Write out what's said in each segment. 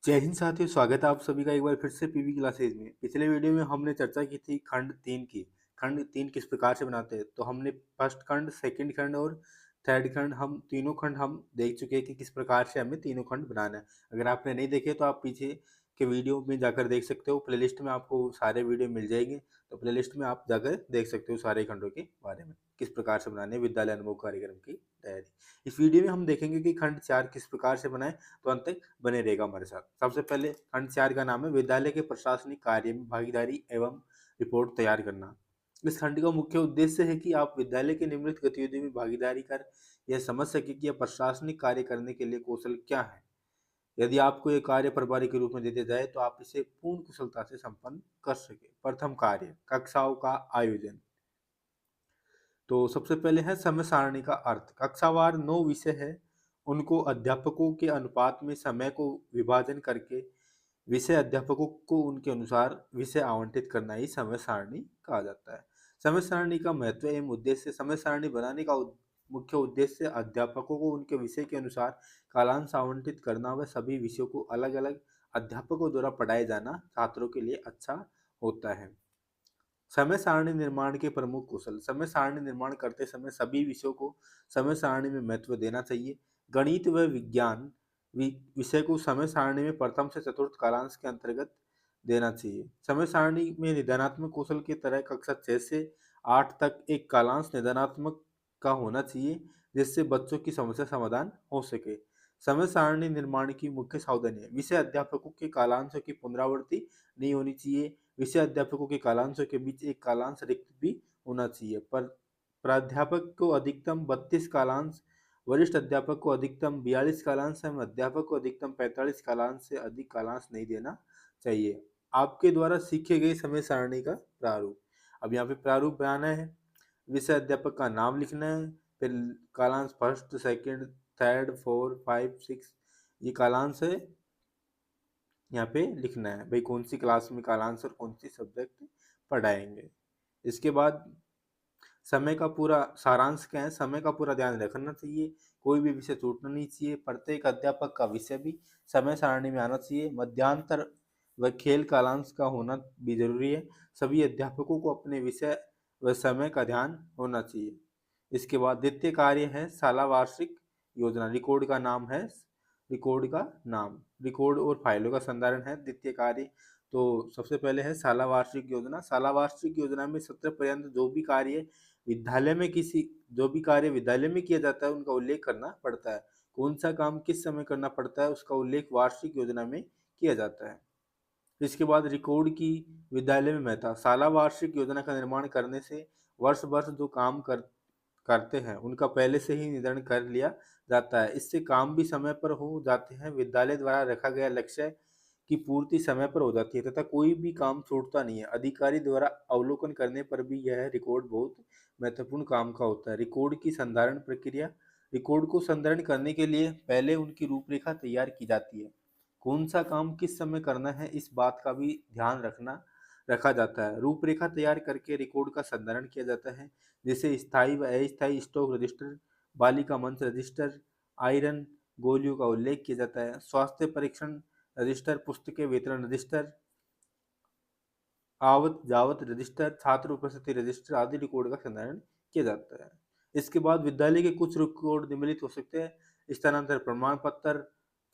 जय हिंद साथियों, स्वागत है आप सभी का एक बार फिर से पीवी क्लासेज में। पिछले वीडियो में हमने चर्चा की थी खंड 3 की। खंड 3 किस प्रकार से बनाते हैं, तो हमने फर्स्ट खंड, सेकंड खंड और थर्ड खंड, हम तीनों खंड हम देख चुके हैं कि किस प्रकार से हमें तीनों खंड बनाना है। अगर आपने नहीं देखे तो आप पीछे के वीडियो में जाकर देख सकते हो। प्लेलिस्ट में आपको सारे वीडियो मिल जाएंगे, तो प्लेलिस्ट में आप जाकर देख सकते हो सारे खंडों के बारे में, किस प्रकार से बनाने हैं विद्यालय अनुभव कार्यक्रम की तैयारी। इस वीडियो में हम देखेंगे कि खंड 4 किस प्रकार से बनाए, तो अंत तक बने रहेगा हमारे साथ। सबसे पहले खंड 4 का नाम है विद्यालय के प्रशासनिक कार्य में भागीदारी एवं रिपोर्ट तैयार करना। इस खंड का मुख्य उद्देश्य है कि आप विद्यालय के निम्नलिखित गतिविधियों में भागीदारी कर यह समझ सके कि यह प्रशासनिक कार्य करने के लिए कौशल क्या है। यदि आपको ये कार्य प्रभारी के रूप में दे दिया जाए तो आप इसे पूर्ण कुशलता से संपन्न कर सके। प्रथम कार्य, कक्षाओं का आयोजन। तो सबसे पहले है समय सारणी का अर्थ। कक्षावार 9 विषय है, उनको अध्यापकों के अनुपात में समय को विभाजन करके विषय अध्यापकों को उनके अनुसार विषय आवंटित करना ही समय सारणी कहा जाता है। समय सारणी का महत्व एवं उद्देश्य। समय सारणी बनाने का मुख्य उद्देश्य अध्यापकों को उनके विषय के अनुसार कालांश आवंटित करना व सभी विषयों को अलग अलग अध्यापकों द्वारा पढ़ाए जाना छात्रों के लिए अच्छा होता है। समय सारणी निर्माण के प्रमुख कौशल। समय सारणी निर्माण करते समय सभी विषयों को समय सारणी में महत्व देना चाहिए। गणित व विज्ञान विषय को समय सारणी में प्रथम से चतुर्थ कालांश के अंतर्गत देना चाहिए। समय सारणी में निदानात्मक कौशल की तरह कक्षा 6 से 8 तक एक कालांश निदानात्मक का होना चाहिए, जिससे बच्चों की समस्या समाधान हो सके। समय सारणी निर्माण की मुख्य सावधानियां। विषय अध्यापकों के कालांशों की पुनरावृत्ति नहीं होनी चाहिए। विषय अध्यापकों के कालांशों के बीच एक कालांश रिक्त भी होना चाहिए। पर प्राध्यापक को अधिकतम 32 कालांश, वरिष्ठ अध्यापक को अधिकतम 42 कालांश एवं अध्यापक को अधिकतम 45 कालांश से अधिक कालांश नहीं देना चाहिए। आपके द्वारा सीखे गए समय सारणी का प्रारूप। अब यहाँ पे प्रारूप बनाना है। विषय अध्यापक का नाम लिखना है, फिर कालांश first, second, third, four, five, six, ये कालांश है, यहाँ पे लिखना है भाई कौन सी क्लास में कालांश और कौन सी सब्जेक्ट पढ़ाएंगे। इसके बाद समय का पूरा सारांश क्या है। समय का पूरा ध्यान रखना चाहिए, कोई भी विषय छूटना नहीं चाहिए। प्रत्येक अध्यापक का विषय भी समय सारणी में आना चाहिए। मध्यांतर व खेल कालांश का होना भी जरूरी है। सभी अध्यापकों को अपने विषय व समय का ध्यान होना चाहिए। इसके बाद द्वितीय कार्य है साला वार्षिक योजना। रिकॉर्ड का नाम है, रिकॉर्ड का नाम, रिकॉर्ड और फाइलों का संधारण है द्वितीय कार्य। तो सबसे पहले है साला वार्षिक योजना। साला वार्षिक योजना में सत्र पर्यंत जो भी कार्य विद्यालय में किया जाता है उनका उल्लेख करना पड़ता है। कौन सा काम किस समय करना पड़ता है उसका उल्लेख वार्षिक योजना में किया जाता है। इसके बाद रिकॉर्ड की विद्यालय में महत्ता। साला वार्षिक योजना का निर्माण करने से वर्ष वर्ष जो काम करते हैं उनका पहले से ही निर्धारण कर लिया जाता है। इससे काम भी समय पर हो जाते हैं। विद्यालय द्वारा रखा गया लक्ष्य की पूर्ति समय पर हो जाती है तथा कोई भी काम छूटता नहीं है। अधिकारी द्वारा अवलोकन करने पर भी यह रिकॉर्ड बहुत महत्वपूर्ण काम का होता है। रिकॉर्ड की संधारण प्रक्रिया। रिकॉर्ड को संधारण करने के लिए पहले उनकी रूपरेखा तैयार की जाती है। कौन सा काम किस समय करना है इस बात का भी ध्यान रखा जाता है। रूपरेखा तैयार करके रिकॉर्ड का संधारण किया जाता है, जैसे स्थायी व अस्थायी स्टॉक रजिस्टर, बालिका मंच रजिस्टर, आयरन गोलियों का उल्लेख किया जाता है, स्वास्थ्य परीक्षण रजिस्टर, पुस्तकें वितरण रजिस्टर, आवत जावत रजिस्टर, छात्र उपस्थिति रजिस्टर आदि रिकॉर्ड का संधारण किया जाता है। इसके बाद विद्यालय के कुछ रिकॉर्ड निम्नलिखित हो सकते हैं। स्थानांतरण प्रमाण पत्र,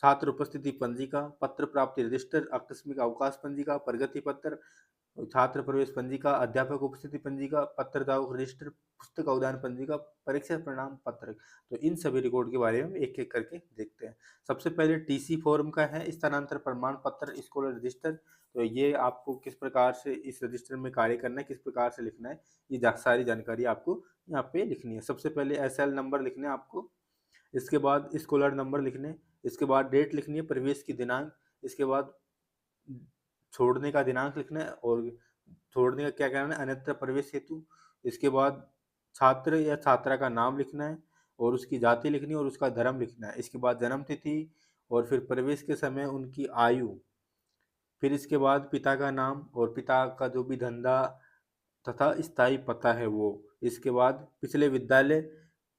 छात्र उपस्थिति पंजिका, पत्र प्राप्ति रजिस्टर, आकस्मिक अवकाश पंजिका, प्रगति पत्र, छात्र प्रवेश पंजिका, अध्यापक उपस्थिति पंजिका, पत्र दाव रजिस्टर, पुस्तक अवदान पंजिका, परीक्षा परिणाम पत्र। तो इन सभी रिकॉर्ड के बारे में एक एक करके देखते हैं। सबसे पहले टीसी फॉर्म का है, स्थानांतरण प्रमाण पत्र स्कॉलर रजिस्टर। तो ये आपको किस प्रकार से इस रजिस्टर में कार्य करना है, किस प्रकार से लिखना है, ये सारी जानकारी आपको यहाँ पे लिखनी है। सबसे पहले एसएल नंबर लिखने हैं आपको, इसके बाद स्कॉलर नंबर लिखने, इसके बाद डेट लिखनी है, प्रवेश की दिनांक, इसके बाद छोड़ने का दिनांक लिखना है और छोड़ने का क्या करना है, अन्यत्र प्रवेश हेतु। इसके बाद छात्र या छात्रा का नाम लिखना है और उसकी जाति लिखनी है और उसका धर्म लिखना है। इसके बाद जन्म तिथि और फिर प्रवेश के समय उनकी आयु, फिर इसके बाद पिता का नाम और पिता का जो भी धंधा तथा स्थायी पता है वो। इसके बाद पिछले विद्यालय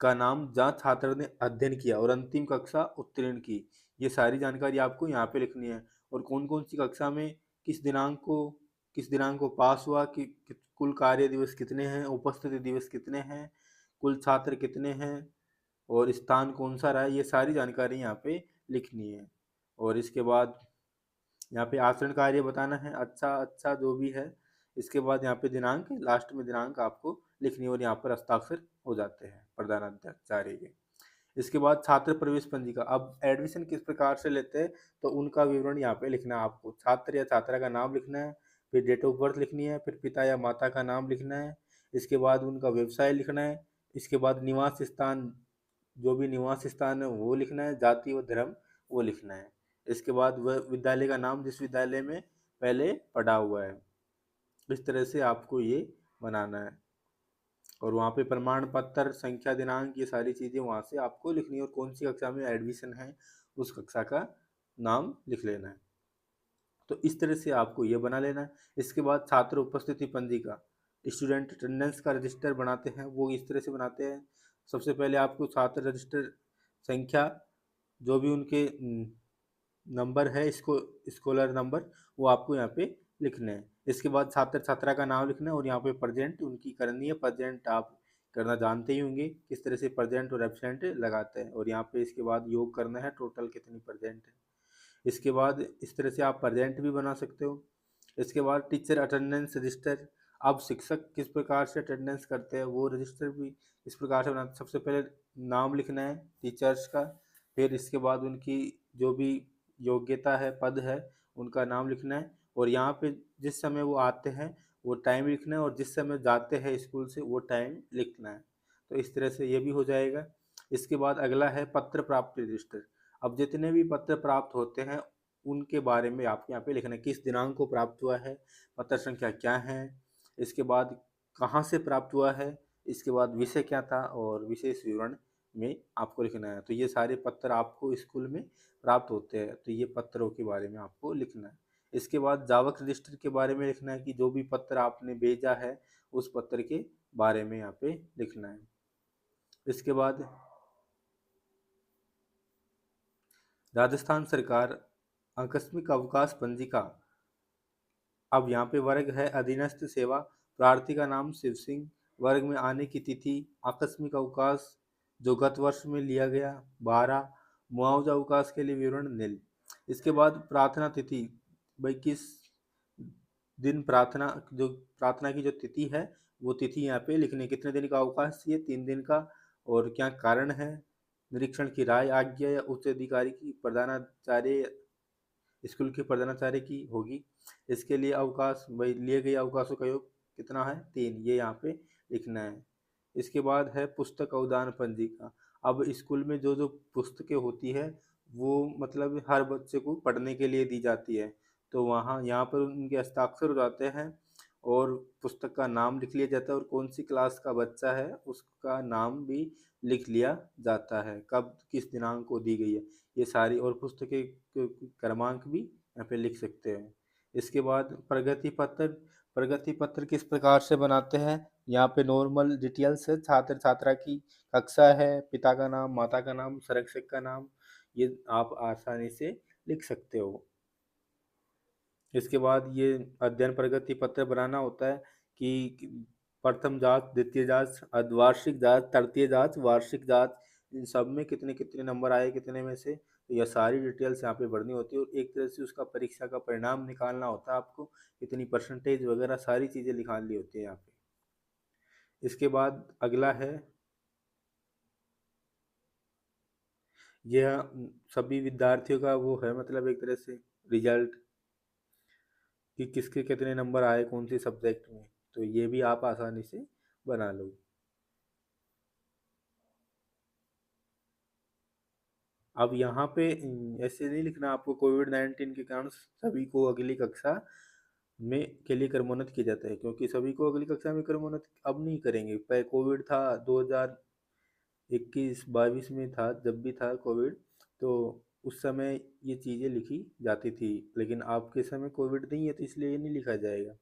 का नाम जहाँ छात्र ने अध्ययन किया और अंतिम कक्षा उत्तीर्ण की, ये सारी जानकारी आपको यहाँ पे लिखनी है। और कौन कौन सी कक्षा में किस दिनांक को पास हुआ, कि कुल कार्य दिवस कितने हैं, उपस्थिति दिवस कितने हैं, कुल छात्र कितने हैं और स्थान कौन सा रहा है, ये सारी जानकारी यहाँ पे लिखनी है। और इसके बाद यहाँ पे आचरण कार्य बताना है, अच्छा अच्छा जो भी है। इसके बाद यहाँ पे दिनांक, लास्ट में दिनांक आपको लिखनी है और यहाँ पर हस्ताक्षर हो जाते हैं प्रधानाचार्य के। इसके बाद छात्र प्रवेश पंजिका, अब एडमिशन किस प्रकार से लेते हैं तो उनका विवरण यहाँ पे लिखना है आपको। छात्र या छात्रा का नाम लिखना है, फिर डेट ऑफ बर्थ लिखनी है, फिर पिता या माता का नाम लिखना है, इसके बाद उनका व्यवसाय लिखना है, इसके बाद निवास स्थान, जो भी निवास स्थान है वो लिखना है, जाति व धर्म वो लिखना है। इसके बाद वह विद्यालय का नाम जिस विद्यालय में पहले पढ़ा हुआ है। इस तरह से आपको ये बनाना है और वहाँ पे प्रमाण पत्र, संख्या, दिनांक, ये सारी चीज़ें वहाँ से आपको लिखनी है और कौन सी कक्षा में एडमिशन है उस कक्षा का नाम लिख लेना है। तो इस तरह से आपको ये बना लेना है। इसके बाद छात्र उपस्थिति पंजिका, स्टूडेंट अटेंडेंस का रजिस्टर बनाते हैं, वो इस तरह से बनाते हैं। सबसे पहले आपको छात्र रजिस्टर संख्या, जो भी उनके नंबर है, इसको स्कॉलर नंबर, वो आपको यहाँ पे लिखने हैं। इसके बाद छात्र छात्रा का नाम लिखना है और यहाँ पे प्रेजेंट उनकी करनी है। प्रेजेंट आप करना जानते ही होंगे किस तरह से प्रेजेंट और एब्सेंट लगाते हैं। और यहाँ पे इसके बाद योग करना है, टोटल कितनी प्रेजेंट है। इसके बाद इस तरह से आप प्रेजेंट भी बना सकते हो। इसके बाद टीचर अटेंडेंस रजिस्टर, अब शिक्षक किस प्रकार से अटेंडेंस करते हैं वो रजिस्टर भी इस प्रकार से बनाते। सबसे पहले नाम लिखना है टीचर्स का, फिर इसके बाद उनकी जो भी योग्यता है, पद है, उनका नाम लिखना है और यहाँ पे जिस समय वो आते हैं वो टाइम लिखना है और जिस समय जाते हैं स्कूल से वो टाइम लिखना है। तो इस तरह से ये भी हो जाएगा। इसके बाद अगला है पत्र प्राप्ति रजिस्टर, अब जितने भी पत्र प्राप्त होते हैं उनके बारे में आपको यहाँ पे लिखना है, किस दिनांक को प्राप्त हुआ है, पत्र संख्या क्या है, इसके बाद कहाँ से प्राप्त हुआ है, इसके बाद विषय क्या था और विशेष विवरण में आपको लिखना है। तो ये सारे पत्र आपको स्कूल में प्राप्त होते हैं, तो ये पत्रों के बारे में आपको लिखना है। इसके बाद जावक रजिस्टर के बारे में लिखना है कि जो भी पत्र आपने भेजा है उस पत्र के बारे में यहाँ पे लिखना है। इसके बाद राजस्थान सरकार आकस्मिक अवकाश पंजिका, अब यहाँ पे वर्ग है अधीनस्थ सेवा, प्रार्थी का नाम शिव सिंह, वर्ग में आने की तिथि, आकस्मिक अवकाश जो गत वर्ष में लिया गया 12, मुआवजा अवकाश के लिए विवरण नील। इसके बाद प्रार्थना तिथि, भाई किस दिन प्रार्थना, जो प्रार्थना की जो तिथि है वो तिथि यहाँ पे लिखनी, कितने दिन का अवकाश चाहिए, 3 दिन का, और क्या कारण है, निरीक्षण की राय, आज्ञा या उच्च अधिकारी की, प्रधानाचार्य स्कूल के प्रधानाचार्य की होगी। इसके लिए अवकाश, भाई लिए गए अवकाशों का योग कितना है, 3, ये यहाँ पे लिखना है। इसके बाद है पुस्तक अवदान पंजिका, अब स्कूल में जो जो पुस्तकें होती है वो मतलब हर बच्चे को पढ़ने के लिए दी जाती है, तो वहाँ यहाँ पर उनके हस्ताक्षर हो जाते हैं और पुस्तक का नाम लिख लिया जाता है और कौन सी क्लास का बच्चा है उसका नाम भी लिख लिया जाता है, कब किस दिनांक को दी गई है ये सारी, और पुस्तकें क्रमांक भी यहाँ पे लिख सकते हैं। इसके बाद प्रगति पत्र, प्रगति पत्र किस प्रकार से बनाते हैं, यहाँ पे नॉर्मल डिटेल्स है, छात्र छात्रा की कक्षा है, पिता का नाम, माता का नाम, संरक्षक का नाम, ये आप आसानी से लिख सकते हो। इसके बाद ये अध्ययन प्रगति पत्र बनाना होता है कि प्रथम जांच, द्वितीय जांच, अर्धवार्षिक जांच, तृतीय जांच, वार्षिक जांच, इन सब में कितने कितने नंबर आए कितने में से, तो यह सारी डिटेल्स यहाँ पे भरनी होती है और एक तरह से उसका परीक्षा का परिणाम निकालना होता है, आपको कितनी परसेंटेज वगैरह सारी चीज़ें निकालनी होती है यहाँ पे। इसके बाद अगला है यह सभी विद्यार्थियों का वो है, मतलब एक तरह से रिजल्ट कि किसके कितने नंबर आए कौन से सब्जेक्ट में, तो ये भी आप आसानी से बना लो। अब यहाँ पे ऐसे नहीं लिखना आपको कोविड-19 के कारण सभी को अगली कक्षा में के लिए क्रमोन्नत किया जाता है, क्योंकि सभी को अगली कक्षा में क्रमोन्नत अब नहीं करेंगे। पहले कोविड था 2021-22 में था, जब भी था कोविड, तो उस समय ये चीज़ें लिखी जाती थी, लेकिन आपके समय कोविड नहीं है तो इसलिए ये नहीं लिखा जाएगा।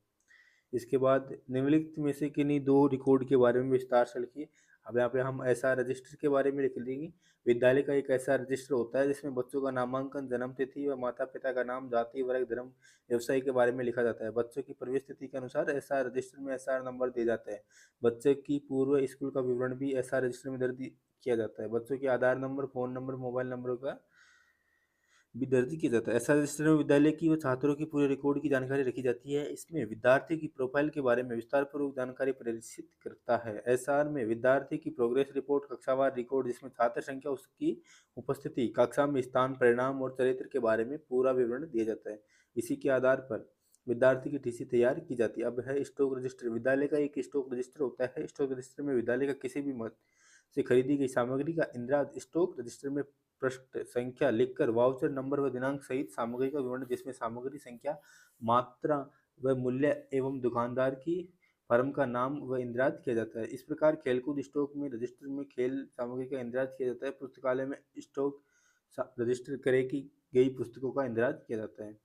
इसके बाद निम्नलिखित में से किन्हीं 2 रिकॉर्ड के बारे में विस्तार से लिखिए। अब यहाँ पे हम एसआर रजिस्टर के बारे में लिख लेंगे। विद्यालय का एक ऐसा रजिस्टर होता है जिसमें बच्चों का नामांकन, जन्म तिथि व माता पिता का नाम, जाति, वर्ग, धर्म, व्यवसाय के बारे में लिखा जाता है। बच्चों की प्रवेश तिथि के अनुसार एसआर रजिस्टर में एसआर नंबर दिए जाते हैं। बच्चे की पूर्व स्कूल का विवरण भी एसआर रजिस्टर में दर्ज किया जाता है। बच्चों के Aadhaar number, phone number, mobile number का भी दर्ज किया जाता है। एसआर रजिस्टर में विद्यालय की व छात्रों की पूरे रिकॉर्ड की जानकारी रखी जाती है। इसमें विद्यार्थी की प्रोफाइल के बारे में विस्तार पूर्वक जानकारी प्रदर्शित करता है। एसआर में विद्यार्थी की प्रोग्रेस रिपोर्ट, कक्षावार रिकॉर्ड जिसमें छात्र संख्या, उसकी उपस्थिति, कक्षा में स्थान, परिणाम और चरित्र के बारे में पूरा विवरण दिया जाता है। इसी के आधार पर विद्यार्थी की टीसी तैयार की जाती है। अब है स्टॉक रजिस्टर। विद्यालय का एक स्टॉक रजिस्टर होता है। स्टॉक रजिस्टर में विद्यालय का किसी भी मद से खरीदी गई सामग्री का इंद्राज स्टॉक रजिस्टर में पृष्ठ संख्या लिखकर वाउचर नंबर व दिनांक सहित सामग्री का विवरण जिसमें सामग्री संख्या, मात्रा व मूल्य एवं दुकानदार की फर्म का नाम व इंद्राज किया जाता है। इस प्रकार खेलकूद स्टॉक में रजिस्टर में खेल सामग्री का इंद्राज किया जाता है। पुस्तकालय में स्टॉक रजिस्टर करे की गई पुस्तकों का इंद्राज किया जाता है।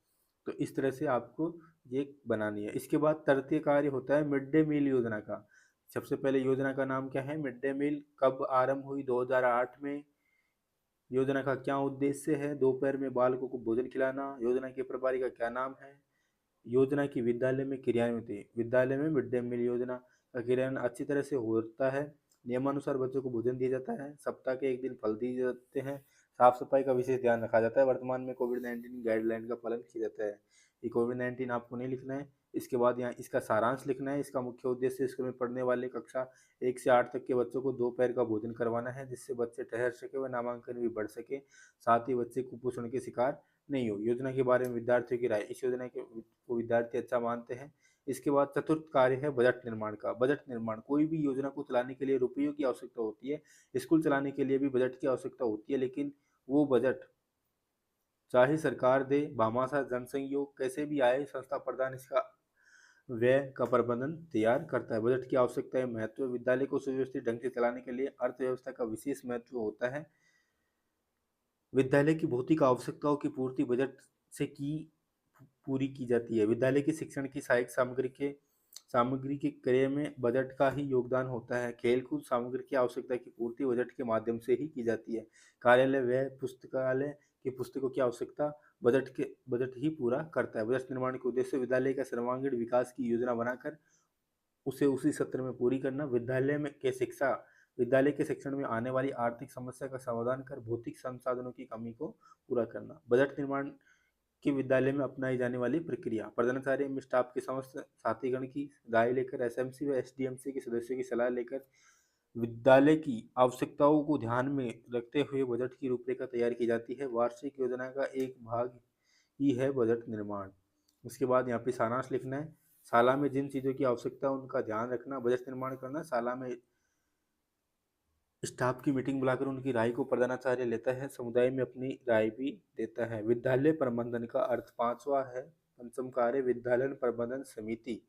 तो इस तरह से आपको ये बनानी है। इसके बाद तृतीय कार्य होता है मिड डे मील योजना का। सबसे पहले योजना का नाम क्या है? Mid day meal. कब आरंभ हुई? 2008 में। योजना का क्या उद्देश्य है? दोपहर में बालकों को भोजन खिलाना। योजना के प्रभारी का क्या नाम है? योजना की विद्यालय में क्रियान्वित। विद्यालय में मिड डे मील योजना का क्रियान्वयन अच्छी तरह से होता है। नियमानुसार बच्चों को भोजन दिया जाता है। सप्ताह के एक दिन फल दिए जाते हैं। साफ सफाई का विशेष ध्यान रखा जाता है। वर्तमान में कोविड-19 गाइडलाइन का पालन किया जाता है। ये कोविड-19 आपको नहीं लिखना है। इसके बाद यहाँ इसका सारांश लिखना है। इसका मुख्य उद्देश्य स्कूल में पढ़ने वाले कक्षा 1 से 8 तक के बच्चों को दोपहर का भोजन करवाना है, जिससे बच्चे ठहर सके व नामांकन भी बढ़ सके। साथ ही बच्चे कुपोषण के शिकार नहीं हो। योजना के बारे में विद्यार्थियों की राय। इस योजना को विद्यार्थी अच्छा मानते हैं। इसके बाद चतुर्थ कार्य है बजट निर्माण का। बजट निर्माण, कोई भी योजना को चलाने के लिए रुपयों की आवश्यकता होती है। स्कूल चलाने के लिए भी बजट की आवश्यकता होती है, लेकिन वो बजट चाहे सरकार दे, भामाशाह, जनसहयोग, कैसे भी आए, संस्था प्रदान इसका व्यय का प्रबंधन तैयार करता है। बजट की आवश्यकता है महत्व। विद्यालय को सुव्यवस्थित ढंग से चलाने के लिए अर्थव्यवस्था का विशेष महत्व होता है। विद्यालय की भौतिक आवश्यकताओं की पूर्ति बजट से पूरी की जाती है। विद्यालय के शिक्षण की सहायक सामग्री के क्रय में बजट का ही योगदान होता है। खेलकूद सामग्री की आवश्यकता की पूर्ति बजट के माध्यम से ही की जाती है। कार्यालय व्यय, पुस्तकालय की पुस्तकों की आवश्यकता बजट ही पूरा करता है। बजट निर्माण के उद्देश्य विद्यालय का सर्वांगीण विकास की योजना बनाकर उसे उसी सत्र में पूरी करना। विद्यालय के शिक्षण में आने वाली आर्थिक समस्या का समाधान कर भौतिक संसाधनों की कमी को पूरा करना। बजट निर्माण की विद्यालय में अपनाई जाने वाली प्रक्रिया। प्रधानाचार्य में स्टाफ के समस्त साथीगण की राय लेकर एसएमसी व एसडीएमसी के सदस्यों की सलाह लेकर विद्यालय की आवश्यकताओं को ध्यान में रखते हुए बजट की रूपरेखा तैयार की जाती है। वार्षिक योजना का एक भाग ही है बजट निर्माण। उसके बाद यहाँ पे सारांश लिखना है। शाला में जिन चीज़ों की आवश्यकता है उनका ध्यान रखना, बजट निर्माण करना। शाला में स्टाफ की मीटिंग बुलाकर उनकी राय को प्रधानाचार्य लेता है। समुदाय में अपनी राय भी देता है। विद्यालय प्रबंधन का अर्थ पांचवा है। पंचम कार्य विद्यालय प्रबंधन समिति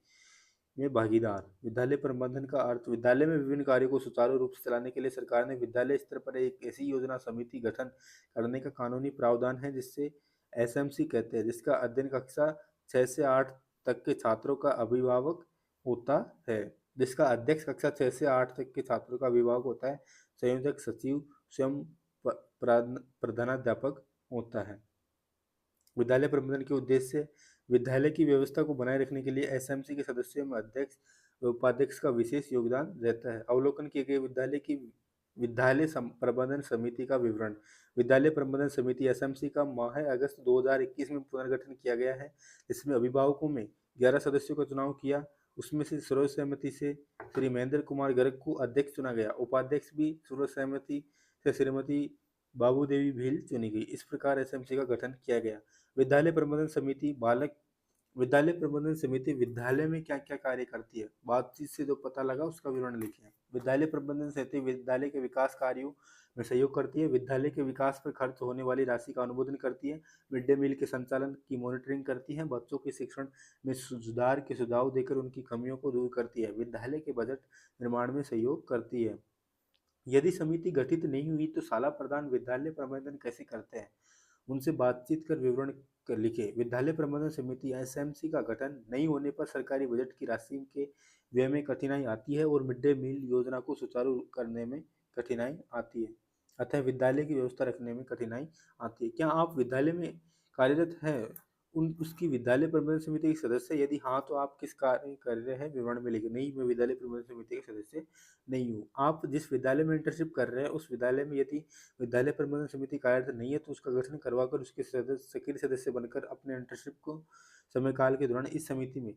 में भागीदार। विद्यालय प्रबंधन का अर्थ विद्यालय में विभिन्न कार्यों को सुचारू रूप से चलाने के लिए सरकार ने विद्यालय स्तर पर एक ऐसी योजना समिति गठन करने का कानूनी प्रावधान है जिससे एसएमसी कहते हैं, जिसका अध्ययन कक्षा 6 से 8 तक के छात्रों का अभिभावक होता है। जिसका अध्यक्ष कक्षा 6 से 8 तक के छात्रों का अभिभावक होता है। संयोजक सचिव स्वयं प्रधानाध्यापक होता है। विद्यालय प्रबंधन के उद्देश्य विद्यालय की व्यवस्था को बनाए रखने के लिए एसएमसी के सदस्यों में अध्यक्ष व उपाध्यक्ष का विशेष योगदान रहता है। अवलोकन किए गए प्रबंधन समिति का विवरण। विद्यालय प्रबंधन समिति एसएमसी का माह अगस्त 2021 में पुनर्गठन किया गया है। इसमें अभिभावकों में 11 सदस्यों का चुनाव किया। उसमें से सर्वसहमति से श्री महेंद्र कुमार गर्ग को अध्यक्ष चुना गया। उपाध्यक्ष भी सर्वसहमति से श्रीमती बाबू देवी भील चुनी गई। इस प्रकार एसएमसी का गठन किया गया। विद्यालय प्रबंधन समिति विद्यालय प्रबंधन समिति विद्यालय में क्या क्या कार्य करती है, बातचीत से जो पता लगा उसका विवरण लिखिए। विद्यालय प्रबंधन समिति विद्यालय के विकास कार्यों में सहयोग करती है। विद्यालय के विकास पर खर्च होने वाली राशि का अनुमोदन करती है। मिड डे मील के संचालन की मॉनिटरिंग करती है। बच्चों के शिक्षण में सुधार के सुझाव देकर उनकी कमियों को दूर करती है। विद्यालय के बजट निर्माण में सहयोग करती है। यदि समिति गठित नहीं हुई तो शाला प्रधान विद्यालय प्रबंधन कैसे करते हैं? उनसे बातचीत कर विवरण लिखे। विद्यालय प्रबंधन समिति या एसएमसी का गठन नहीं होने पर सरकारी बजट की राशि के व्यय में कठिनाई आती है और मिड डे मील योजना को सुचारू करने में कठिनाई आती है। अतः विद्यालय की व्यवस्था रखने में कठिनाई आती है। क्या आप विद्यालय में कार्यरत हैं? उन उसकी विद्यालय प्रबंधन समिति के सदस्य? यदि हाँ, तो आप किस कार्य कर रहे हैं विवरण में लिखें। नहीं, मैं विद्यालय प्रबंधन समिति के सदस्य नहीं हूँ। आप जिस विद्यालय में इंटर्नशिप कर रहे हैं उस विद्यालय में यदि विद्यालय प्रबंधन समिति कार्यरत नहीं है तो उसका गठन करवाकर उसके सदस्य सक्रिय सदस्य बनकर अपने इंटर्नशिप को समय काल के दौरान इस समिति में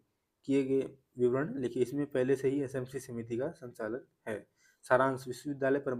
किए गए विवरण लिखिए। इसमें पहले से ही एसएमसी समिति का संचालन है। सारांश: विश्वविद्यालय प्रबंधन